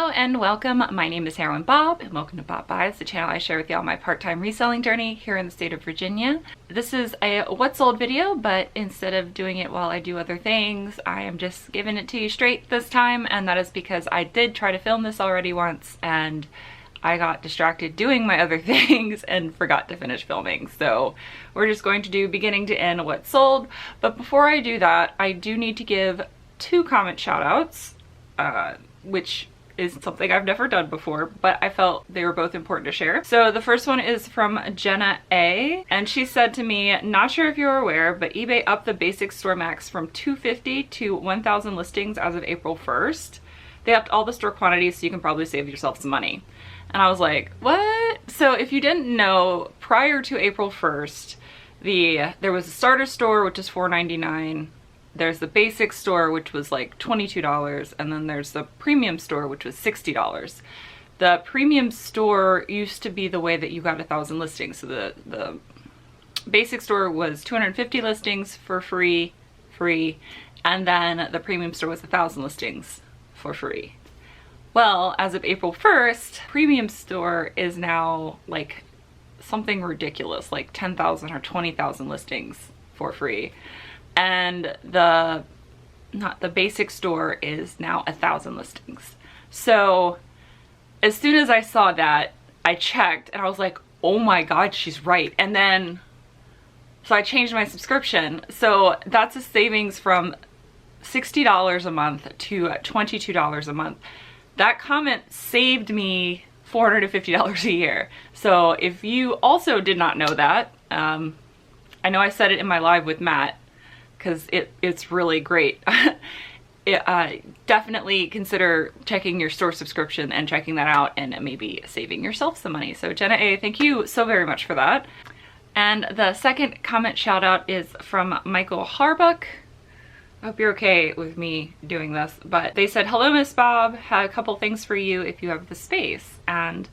Hello and welcome. My name is Heroine Bob and welcome to Bob Buys, the channel I share with y'all my part-time reselling journey here in the state of Virginia. This is a what sold video, but instead of doing it while I do other things, I am just giving it to you straight this time, and that is because I did try to film this already once and I got distracted doing my other things and forgot to finish filming. So we're just going to do beginning to end what sold. But before I do that, I do need to give two comment shout outs, which is something I've never done before, but I felt they were both important to share. So the first one is from Jenna A, and she said to me, "Not sure if you're aware, but eBay upped the basic store max from 250 to 1,000 listings as of April 1st. They upped all the store quantities, so you can probably save yourself some money." And I was like, what? So if you didn't know, prior to April 1st, there was a starter store, which is $4.99. There's the basic store, which was like $22, and then there's the premium store, which was $60. The premium store used to be the way that you got 1,000 listings. So the basic store was 250 listings for free, and then the premium store was 1,000 listings for free. Well, as of April 1st, premium store is now like something ridiculous, like 10,000 or 20,000 listings for free. And the basic store is now 1,000 listings. So as soon as I saw that, I checked and I was like, oh my God, she's right. And then, so I changed my subscription. So that's a savings from $60 a month to $22 a month. That comment saved me $450 a year. So if you also did not know that, I know I said it in my live with Matt, because it's really great. Definitely consider checking your store subscription and checking that out and maybe saving yourself some money. So Jenna A, thank you so very much for that. And the second comment shout out is from Michael Harbuck. I hope you're okay with me doing this, but they said, "Hello, Miss Bob, had a couple things for you if you have the space." And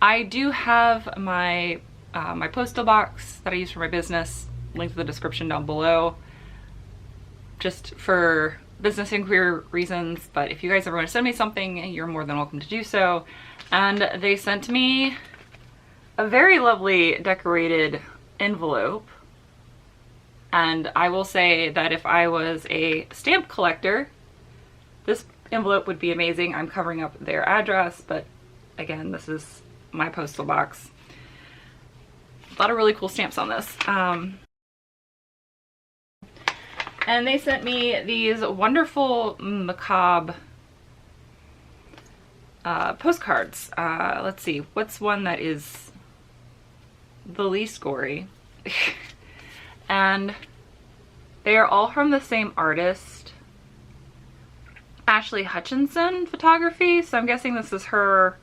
I do have my my postal box that I use for my business, linked in the description down below, just for business inquiry reasons. But if you guys ever want to send me something, you're more than welcome to do so. And they sent me a very lovely decorated envelope. And I will say that if I was a stamp collector, this envelope would be amazing. I'm covering up their address, but again, this is my postal box. A lot of really cool stamps on this. And they sent me these wonderful macabre postcards. Let's see, what's one that is the least gory? And they are all from the same artist, Ashley Hutchinson Photography. So I'm guessing this is her,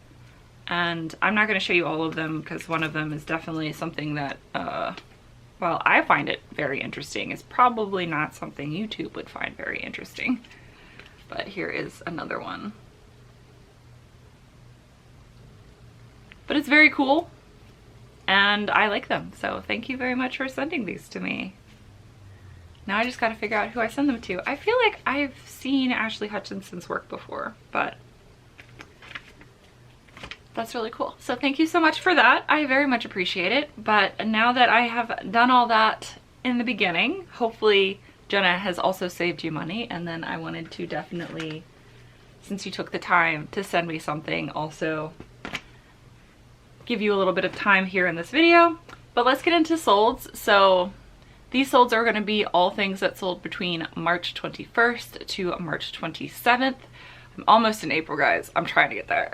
and I'm not going to show you all of them because one of them is definitely something that, well, I find it very interesting. It's probably not something YouTube would find very interesting. But here is another one. But it's very cool. And I like them, so thank you very much for sending these to me. Now I just gotta figure out who I send them to. I feel like I've seen Ashley Hutchinson's work before, but that's really cool. So thank you so much for that. I very much appreciate it. But now that I have done all that in the beginning, hopefully Jenna has also saved you money. And then I wanted to definitely, since you took the time to send me something, also give you a little bit of time here in this video. But let's get into solds. So these solds are going to be all things that sold between March 21st to March 27th. I'm almost in April, guys. I'm trying to get there.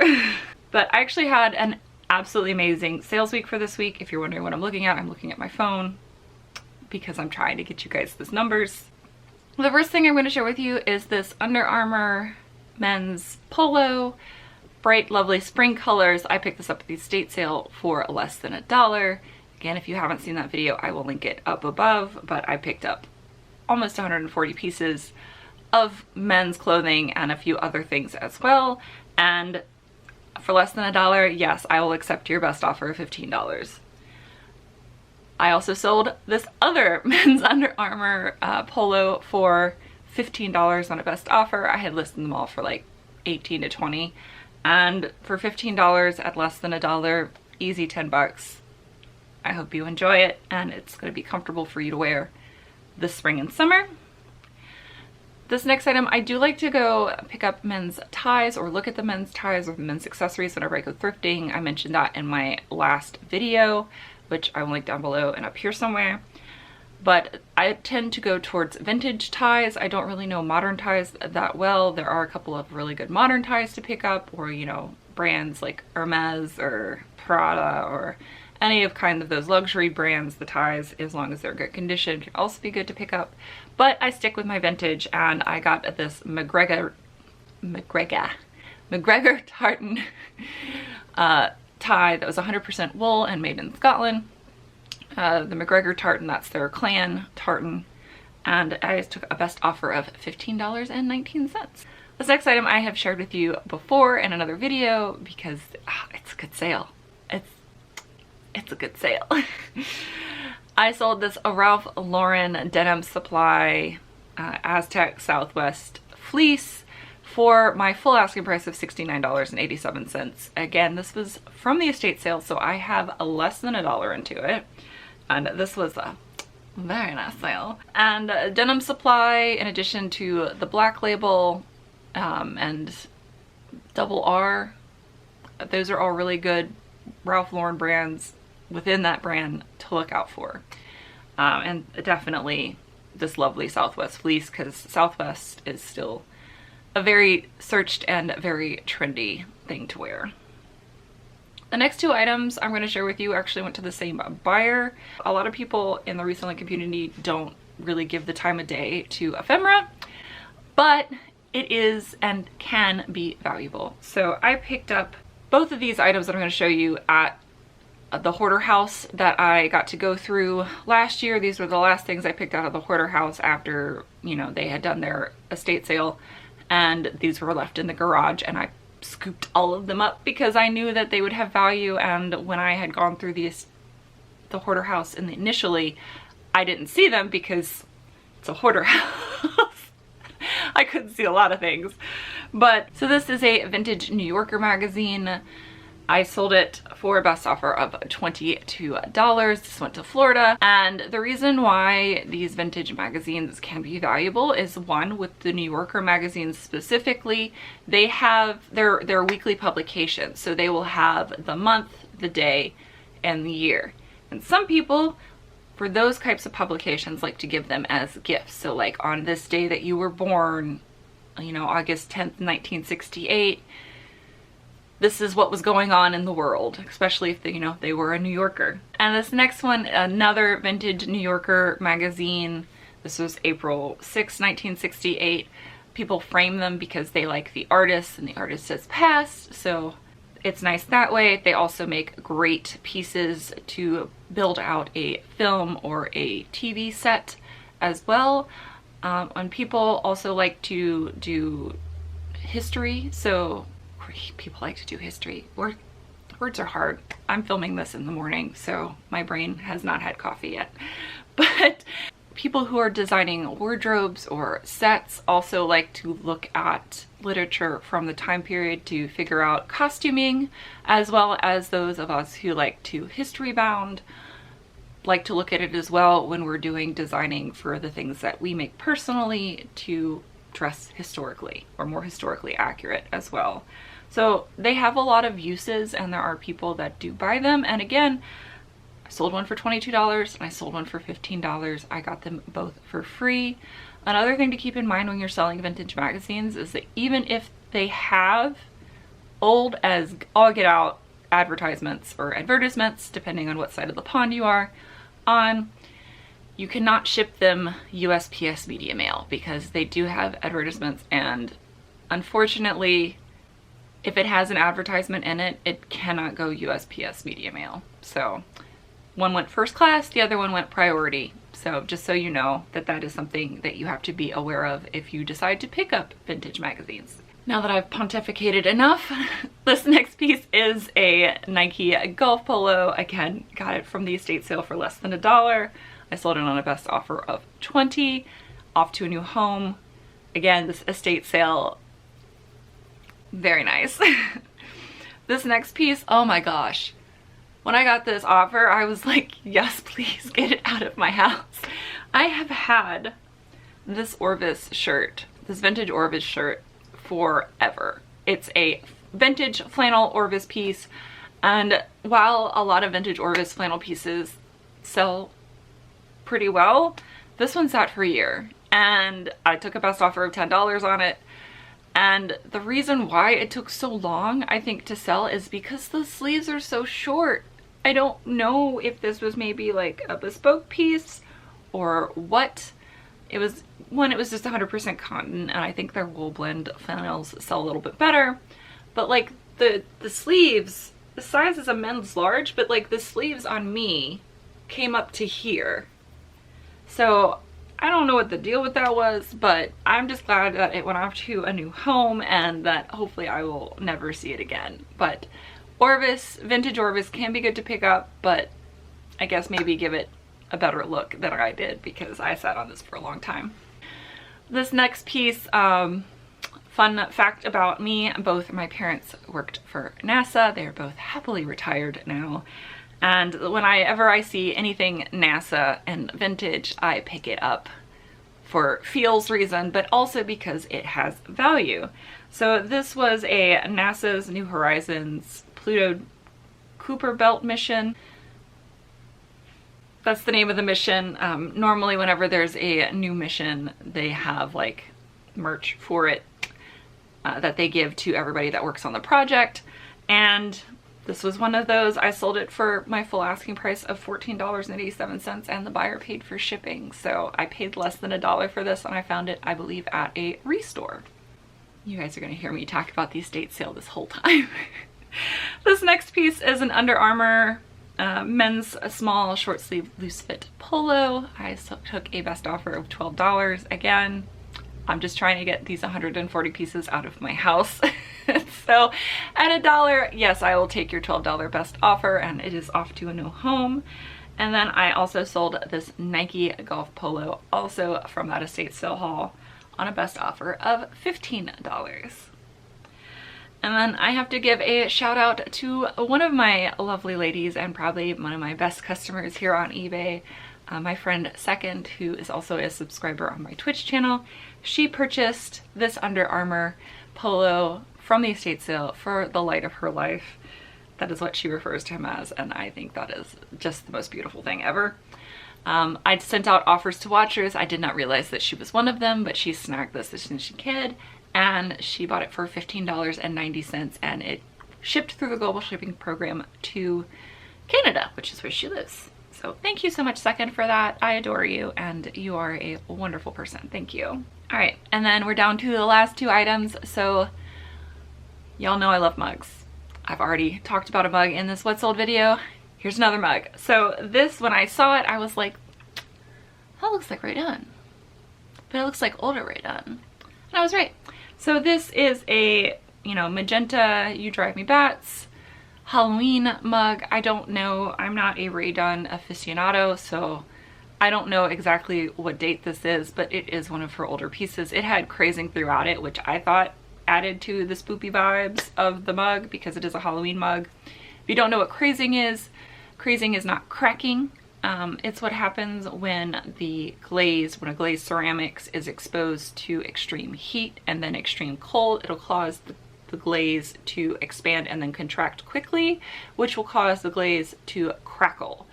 But I actually had an absolutely amazing sales week for this week. If you're wondering what I'm looking at, I'm looking at my phone because I'm trying to get you guys those numbers. The first thing I'm going to share with you is this Under Armour men's polo. Bright, lovely spring colors. I picked this up at the estate sale for less than $1. Again, if you haven't seen that video, I will link it up above, but I picked up almost 140 pieces of men's clothing and a few other things as well. And for less than $1, yes, I will accept your best offer of $15. I also sold this other men's Under Armour polo for $15 on a best offer. I had listed them all for like 18 to 20, And for $15 at less than $1, easy 10 bucks. I hope you enjoy it, and it's going to be comfortable for you to wear this spring and summer. This next item, I do like to go pick up men's ties or look at the men's ties or the men's accessories whenever I go thrifting. I mentioned that in my last video, which I will link down below and up here somewhere. But I tend to go towards vintage ties. I don't really know modern ties that well. There are a couple of really good modern ties to pick up, or, you know, brands like Hermes or Prada or any of kind of those luxury brands. The ties, as long as they're good condition, can also be good to pick up. But I stick with my vintage, and I got this McGregor tartan tie that was 100% wool and made in Scotland. The McGregor tartan, that's their clan tartan, and I took a best offer of $15.19. This next item I have shared with you before in another video because it's a good sale. It's a good sale. I sold this Ralph Lauren Denim Supply Aztec Southwest fleece for my full asking price of $69.87. Again, this was from the estate sale, so I have less than $1 into it. And this was a very nice sale. And Denim Supply, in addition to the Black Label and Double R, those are all really good Ralph Lauren brands within that brand to look out for. And definitely this lovely Southwest fleece, because Southwest is still a very searched and very trendy thing to wear. The next two items I'm going to share with you actually went to the same buyer. A lot of people in the reselling community don't really give the time of day to ephemera, but it is and can be valuable. So I picked up both of these items that I'm going to show you at the hoarder house that I got to go through last year. These were the last things I picked out of the hoarder house after, you know, they had done their estate sale, and these were left in the garage, and I scooped all of them up because I knew that they would have value. And when I had gone through the hoarder house initially, I didn't see them because it's a hoarder house. I couldn't see a lot of things. But so this is a vintage New Yorker magazine. I sold it for a best offer of $22. This went to Florida. And the reason why these vintage magazines can be valuable is, one, with the New Yorker magazines specifically, they have their weekly publications. So they will have the month, the day, and the year. And some people, for those types of publications, like to give them as gifts. So like, on this day that you were born, you know, August 10th, 1968, this is what was going on in the world, especially if they, you know, they were a New Yorker. And this next one, another vintage New Yorker magazine. This was April 6, 1968. People frame them because they like the artist, and the artist has passed, so it's nice that way. They also make great pieces to build out a film or a TV set as well. And people also like to do history, so people like to do history. Words are hard. I'm filming this in the morning, so my brain has not had coffee yet. But people who are designing wardrobes or sets also like to look at literature from the time period to figure out costuming, as well as those of us who like to history bound like to look at it as well when we're doing designing for the things that we make personally to dress historically or more historically accurate as well. So they have a lot of uses, and there are people that do buy them. And again, I sold one for $22 and I sold one for $15. I got them both for free. Another thing to keep in mind when you're selling vintage magazines is that even if they have old as all get out advertisements or advertisements, depending on what side of the pond you are on, you cannot ship them USPS media mail because they do have advertisements, and unfortunately, if it has an advertisement in it, it cannot go USPS media mail. So one went first class, the other one went priority. So just so you know that that is something that you have to be aware of if you decide to pick up vintage magazines. Now that I've pontificated enough, this next piece is a Nike golf polo. Again, got it from the estate sale for less than $1. I sold it on a best offer of $20, off to a new home. Again, this estate sale, very nice. This next piece, oh my gosh. When I got this offer, I was like, yes, please get it out of my house. I have had this Orvis shirt, this vintage Orvis shirt, forever. It's a vintage flannel Orvis piece, and while a lot of vintage Orvis flannel pieces sell pretty well, this one sat for a year, and I took a best offer of $10 on it. And the reason why it took so long, I think, to sell is because the sleeves are so short. I don't know if this was maybe like a bespoke piece or what. It was just 100% cotton, and I think their wool blend flannels sell a little bit better. But like the sleeves, the size is a men's large, but like the sleeves on me came up to here. So I don't know what the deal with that was, but I'm just glad that it went off to a new home and that hopefully I will never see it again. But Orvis, vintage Orvis can be good to pick up, but I guess maybe give it a better look than I did because I sat on this for a long time. This next piece, fun fact about me, both my parents worked for NASA. They are both happily retired now. And whenever I see anything NASA and vintage, I pick it up for feels reason, but also because it has value. So this was a NASA's New Horizons Pluto Kuiper Belt mission. That's the name of the mission. Normally whenever there's a new mission, they have like merch for it that they give to everybody that works on the project. And this was one of those. I sold it for my full asking price of $14.87, and the buyer paid for shipping. So I paid less than $1 for this, and I found it, I believe, at a restore. You guys are gonna hear me talk about the estate sale this whole time. This next piece is an Under Armour men's small short sleeve loose fit polo. I took a best offer of $12. Again, I'm just trying to get these 140 pieces out of my house. So at $1, yes, I will take your $12 best offer, and it is off to a new home. And then I also sold this Nike golf polo, also from that estate sale haul, on a best offer of $15. And then I have to give a shout out to one of my lovely ladies and probably one of my best customers here on eBay, my friend Second, who is also a subscriber on my Twitch channel. She purchased this Under Armour polo from the estate sale for the light of her life. That is what she refers to him as, and I think that is just the most beautiful thing ever. I'd sent out offers to watchers. I did not realize that she was one of them, but she snagged this as soon as she could, and she bought it for $15.90, and it shipped through the global shipping program to Canada, which is where she lives. So thank you so much, Second, for that. I adore you, and you are a wonderful person. Thank you. All right, and then we're down to the last two items. So y'all know I love mugs. I've already talked about a mug in this What Sold video. Here's another mug. So this, when I saw it, I was like, that looks like Ray Dunn, but it looks like older Ray Dunn. And I was right. So this is a, magenta, You Drive Me Bats Halloween mug. I don't know, I'm not a Ray Dunn aficionado, so I don't know exactly what date this is, but it is one of her older pieces. It had crazing throughout it, which I thought added to the spoopy vibes of the mug because it is a Halloween mug. If you don't know what crazing is not cracking. It's what happens when a glazed ceramics is exposed to extreme heat and then extreme cold. It'll cause the glaze to expand and then contract quickly, which will cause the glaze to crackle.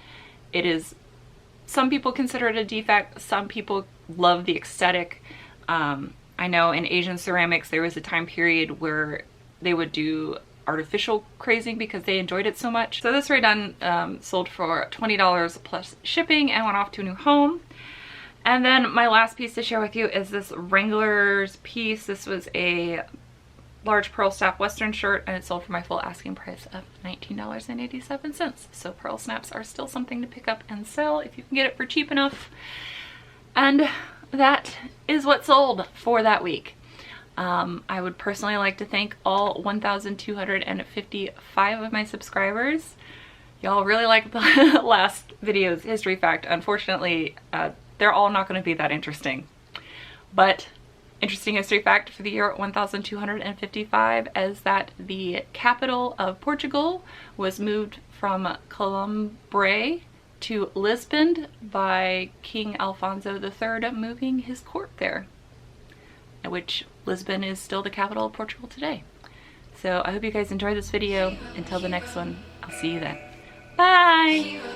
Some people consider it a defect, some people love the aesthetic. I know in Asian ceramics there was a time period where they would do artificial crazing because they enjoyed it so much. So this Ray Dunn sold for $20 plus shipping and went off to a new home. And then my last piece to share with you is this Wrangler's piece. This was a large pearl snap Western shirt, and it sold for my full asking price of $19.87. So pearl snaps are still something to pick up and sell if you can get it for cheap enough. And that is what sold for that week. I would personally like to thank all 1,255 of my subscribers. Y'all really like the last video's history fact. Unfortunately, they're all not going to be that interesting. But Interesting history fact for the year 1255 is that the capital of Portugal was moved from Coimbra to Lisbon by King Alfonso III moving his court there, which Lisbon is still the capital of Portugal today. So I hope you guys enjoyed this video. Until the next one, I'll see you then. Bye!